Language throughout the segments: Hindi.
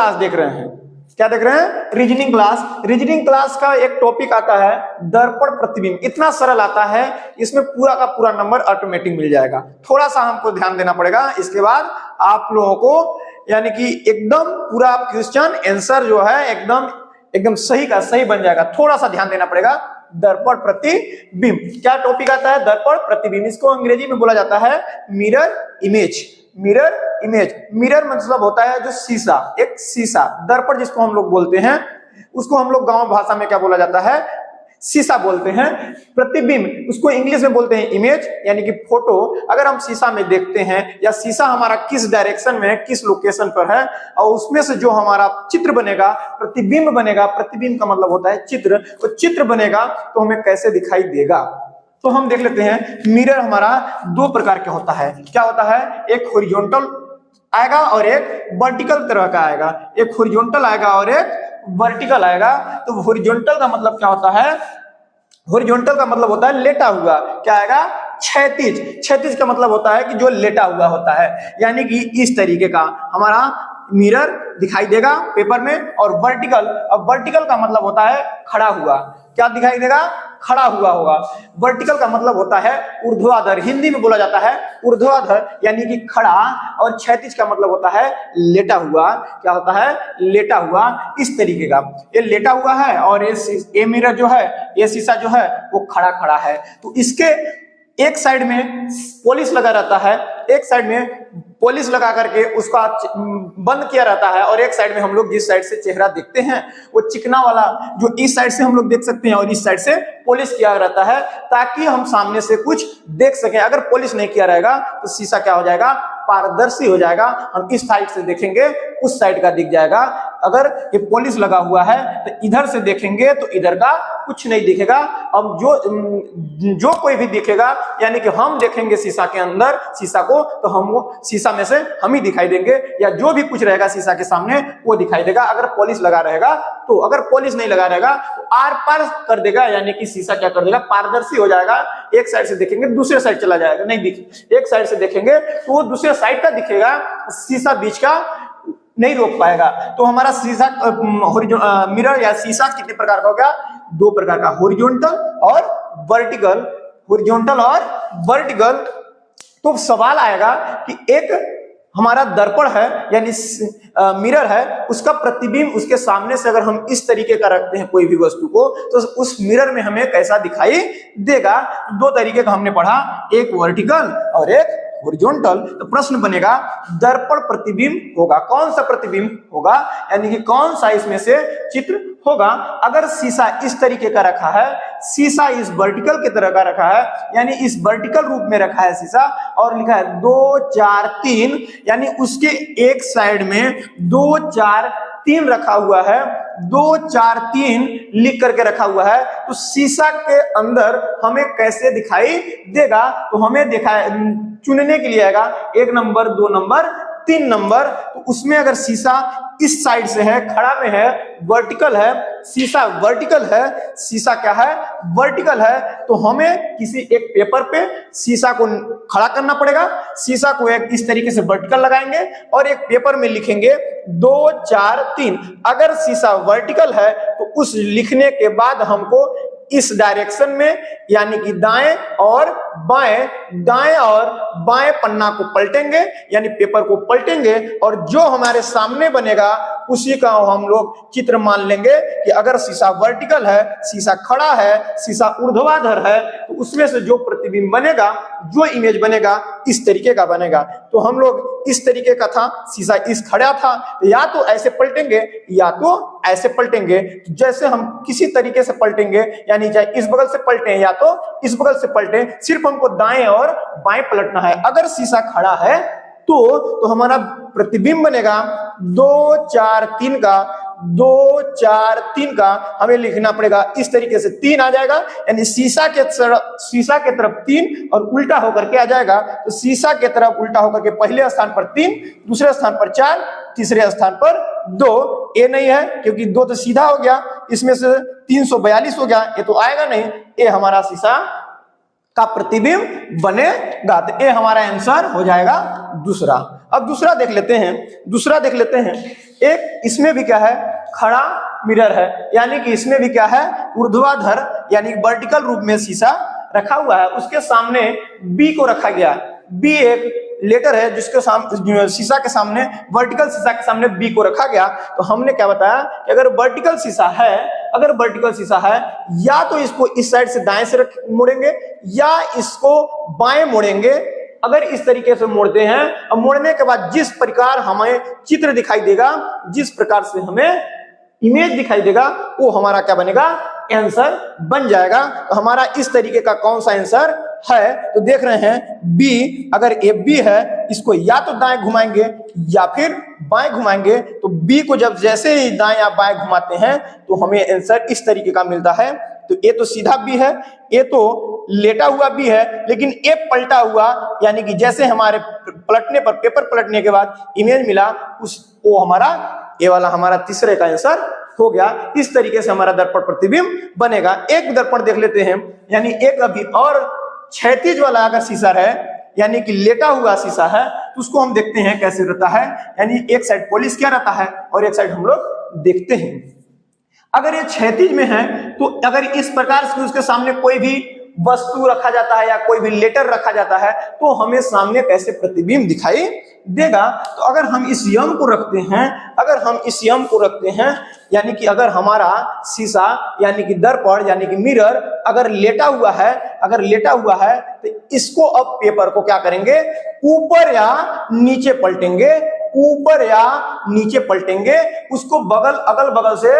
क्लास देख रहे हैं। क्या देख रहे हैं? Reasoning class. रीजनिंग क्लास का एक टॉपिक आता है दर्पण प्रतिबिंब। इतना सरल आता है, इसमें पूरा का पूरा नंबर ऑटोमेटिक मिल जाएगा। थोड़ा सा हमको ध्यान देना पड़ेगा, इसके बाद आप लोगों को यानी कि एकदम पूरा क्वेश्चन आंसर जो है एकदम सही का सही बन जाएगा। थोड़ा सा ध्यान देना पड़ेगा। दर्पण प्रतिबिंब क्या टॉपिक आता है? दर्पण प्रतिबिंब। इसको अंग्रेजी में बोला जाता है mirror image. Mirror image, mirror मतलब होता है जो शीशा, एक शीशा। दर्पण जिसको हम लोग बोलते हैं, उसको हम लोग गांव भाषा में क्या बोला जाता है? शीशा बोलते हैं। प्रतिबिंब उसको इंग्लिश में बोलते हैं इमेज, यानी कि फोटो। अगर हम शीशा में देखते हैं या शीशा हमारा किस डायरेक्शन में है, किस लोकेशन पर है, और उसमें से जो हमारा चित्र बनेगा, प्रतिबिंब बनेगा। प्रतिबिंब का मतलब होता है चित्र। तो चित्र बनेगा तो हमें कैसे दिखाई देगा, तो हम देख लेते हैं। मिरर हमारा दो प्रकार का होता है। क्या होता है? एक हॉरिजॉन्टल आएगा और एक वर्टिकल तरह का आएगा। एक हॉरिजॉन्टल आएगा और एक वर्टिकल आएगा। तो हॉरिजॉन्टल का मतलब क्या होता है? हॉरिजॉन्टल का मतलब होता है लेटा हुआ। क्या आएगा? क्षैतिज। क्षैतिज का मतलब होता है कि जो लेटा हुआ होता है, यानी कि इस तरीके का हमारा मिरर दिखाई देगा पेपर में। और वर्टिकल, अब वर्टिकल का मतलब होता है खड़ा हुआ। क्या दिखाई देगा? खड़ा हुआ होगा। वर्टिकल का मतलब होता है ऊर्ध्वाधर, हिंदी में बोला जाता है ऊर्ध्वाधर, यानी कि खड़ा। और क्षैतिज का मतलब होता है लेटा हुआ। क्या होता है? लेटा हुआ, इस तरीके का। ये लेटा हुआ है और ये मिरर जो है, ये शीशा जो है वो खड़ा खड़ा है। तो इसके एक साइड में पॉलिश लगा रहता है, एक साइड में पॉलिश लगा करके उसका बंद किया रहता है, और एक साइड में हम लोग जिस साइड से चेहरा देखते हैं वो चिकना वाला जो इस साइड से हम लोग देख सकते हैं, और इस साइड से पॉलिश किया रहता है ताकि हम सामने से कुछ देख सकें। अगर पॉलिश नहीं किया रहेगा तो शीशा क्या हो जाएगा? पारदर्शी हो जाएगा। हम इस साइड से देखेंगे उस साइड का दिख जाएगा। अगर ये पॉलिश लगा हुआ है तो इधर से देखेंगे तो इधर का कुछ नहीं दिखेगा। अब जो कोई भी दिखेगा, यानी कि हम देखेंगे शीशा के अंदर शीशा को, तो हम वो शीशा में से हम ही दिखाई देंगे, या जो भी कुछ रहेगा शीशा के सामने वो दिखाई देगा। अगर पॉलिश लगा रहेगा तो, अगर पॉलिश नहीं लगा रहेगा तो आर पार कर देगा, यानी कि शीशा क्या कर देगा? पारदर्शी हो जाएगा। एक साइड से देखेंगे दूसरे साइड चला जाएगा, नहीं दिखे। एक साइड से देखेंगे तो वो दूसरे साइड का दिखेगा, शीशा बीच का नहीं रोक पाएगा। तो हमारा शीशा मिरर या शीशा कितने प्रकार का हो गया? दो प्रकार का, हॉरिजॉन्टल और वर्टिकल। हॉरिजॉन्टल और वर्टिकल। तो सवाल आएगा कि एक हमारा दर्पण है यानी मिरर है, उसका प्रतिबिंब उसके सामने से अगर हम इस तरीके का रखते हैं कोई भी वस्तु को, तो उस मिरर में हमें कैसा दिखाई देगा? दो तरीके का हमने पढ़ा, एक वर्टिकल और एक हॉरिजॉन्टल। तो प्रश्न बनेगा दर्पण प्रतिबिंब होगा, कौन सा प्रतिबिंब होगा, यानी कि कौन सा इसमें से चित्र होगा। अगर शीशा इस तरीके का रखा है, शीशा इस वर्टिकल की तरह का रखा है, यानी इस वर्टिकल रूप में रखा है शीशा, और लिखा है 2 4 3, यानी उसके एक साइड में 2 4 3 रखा हुआ है, 2 4 3 लिख करके रखा हुआ है, तो शीशा के अंदर हमें कैसे दिखाई देगा? तो हमें चुनने के लिए आएगा 1 नंबर, 2 नंबर, 3 नंबर। तो उसमें अगर शीशा इस साइड से है, खड़ा में है, वर्टिकल है, शीशा वर्टिकल है, शीशा क्या है? वर्टिकल है, तो हमें किसी एक पेपर पे शीशा को खड़ा करना पड़ेगा। शीशा को एक इस तरीके से वर्टिकल लगाएंगे और एक पेपर में लिखेंगे 2 4 3। अगर शीशा वर्टिकल है तो उस लिखने के बाद हमको इस डायरेक्शन में, यानी कि दाएं और बाएं पन्ना को पलटेंगे, यानी पेपर को पलटेंगे, और जो हमारे सामने बनेगा उसी का हम लोग चित्र मान लेंगे कि अगर शीशा वर्टिकल है, शीशा खड़ा है, शीशा ऊर्ध्वाधर है, तो उसमें से जो प्रतिबिंब बनेगा, जो इमेज बनेगा, इस तरीके का बनेगा। तो हम लोग इस तरीके का था, शीशा इस खड़ा था, या तो ऐसे पलटेंगे या तो ऐसे पलटेंगे। जैसे हम किसी तरीके से पलटेंगे, यानी चाहे इस बगल से पलटे या तो इस बगल से पलटे, सिर्फ हमको दाएं और बाएं पलटना है। अगर शीशा खड़ा है तो हमारा प्रतिबिंब बनेगा 2 4 3 का, 2 4 3 का हमें लिखना पड़ेगा इस तरीके से। 3 आ जाएगा, यानी शीशा के तरफ 3 और उल्टा होकर के आ जाएगा। तो शीशा के तरफ उल्टा होकर के पहले स्थान पर 3, दूसरे स्थान पर 4, तीसरे स्थान पर 2। ये नहीं है क्योंकि 2 तो सीधा हो गया, इसमें से 342 हो गया, ये तो आएगा नहीं। ये हमारा शीशा का प्रतिबिंब बनेगा। तो ये हमारा आंसर हो जाएगा दूसरा। अब दूसरा देख लेते हैं, एक इसमें भी क्या है, खड़ा मिरर है, यानी कि इसमें भी क्या है, ऊर्ध्वाधर यानी वर्टिकल रूप में शीशा रखा हुआ है। उसके सामने बी को रखा गया है। बी एक लेटर है जिसके सामने शीशा के सामने, वर्टिकल शीशा के सामने बी को रखा गया। तो हमने क्या बताया कि अगर वर्टिकल शीशा है, या तो इसको इस साइड से दाएं से मोड़ेंगे या इसको बाएं मोड़ेंगे। अगर इस तरीके से मोड़ते हैं और मोड़ने के बाद जिस प्रकार हमें चित्र दिखाई देगा, जिस प्रकार से हमें इमेज दिखाई देगा, वो हमारा क्या बनेगा, आंसर बन जाएगा। तो हमारा इस तरीके का कौन सा आंसर है, तो देख रहे हैं बी। अगर ए बी है, इसको या तो दाएं घुमाएंगे या फिर बाएं घुमाएंगे। तो बी को जब जैसे ही दाएं या बाएं घुमाते हैं तो हमें आंसर इस तरीके का मिलता है। तो ए तो सीधा बी है, ए तो लेटा हुआ बी है, लेकिन ए पलटा हुआ, यानी कि जैसे हमारे पलटने पर, पेपर पलटने के बाद इमेज मिला, वो हमारा ए वाला हमारा तीसरे का आंसर हो गया। इस तरीके से हमारा दर्पण प्रतिबिंब बनेगा। एक दर्पण देख लेते हैं, यानी एक अभी और क्षैतिज वाला अगर शीशा है, यानी कि लेटा हुआ शीशा है, तो उसको हम देखते हैं कैसे रहता है। यानी एक साइड पॉलिश क्या रहता है और एक साइड हम लोग देखते हैं। अगर ये क्षैतिज में है तो अगर इस प्रकार से उसके सामने कोई भी वस्तु रखा जाता है या कोई भी लेटर रखा जाता है तो हमें सामने कैसे प्रतिबिंब दिखाई देगा। तो अगर हम इस यम को रखते हैं, यानी कि अगर हमारा शीशा यानी कि दर्पण यानी कि मिरर अगर लेटा हुआ है तो इसको अब पेपर को क्या करेंगे, ऊपर या नीचे पलटेंगे। उसको अगल बगल से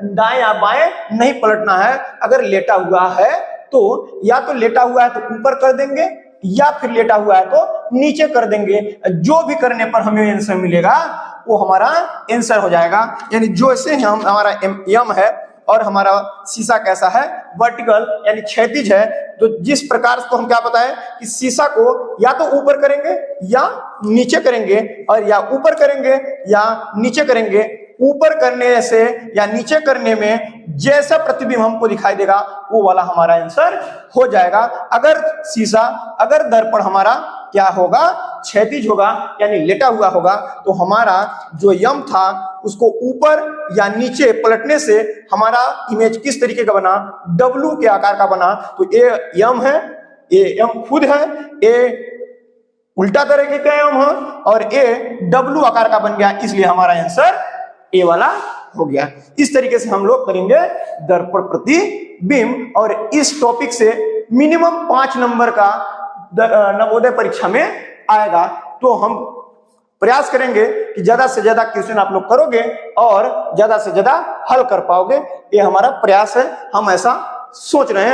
दाएं या बाएं नहीं पलटना है। अगर लेटा हुआ है तो या तो लेटा हुआ है तो ऊपर कर देंगे या फिर लेटा हुआ है तो नीचे कर देंगे। जो भी करने पर हमें आंसर मिलेगा वो हमारा आंसर हो जाएगा। यानी जो ऐसे हमारा यम है और हमारा शीशा कैसा है, वर्टिकल यानी क्षैतिज है। तो जिस प्रकार को हम क्या बताए कि शीशा को या तो ऊपर करेंगे या नीचे करेंगे, और या ऊपर करेंगे या नीचे करेंगे। ऊपर करने से या नीचे करने में जैसा प्रतिबिंब हमको दिखाई देगा वो वाला हमारा आंसर हो जाएगा। अगर दर्पण हमारा क्या होगा, क्षैतिज होगा यानी लेटा हुआ होगा, तो हमारा जो यम था उसको ऊपर या नीचे पलटने से हमारा इमेज किस तरीके का बना, डब्लू के आकार का बना। तो ए यम है, ए यम खुद है, ए उल्टा तरीके का यम है और ए डब्लू आकार का बन गया, इसलिए हमारा आंसर ए वाला हो गया। इस तरीके से हम लोग करेंगे दर्पण प्रतिबिंब। और इस टॉपिक से मिनिमम 5 नंबर का नवोदय परीक्षा में आएगा। तो हम प्रयास करेंगे कि ज्यादा से ज्यादा क्वेश्चन आप लोग करोगे और ज्यादा से ज्यादा हल कर पाओगे। ये हमारा प्रयास है, हम ऐसा सोच रहे हैं।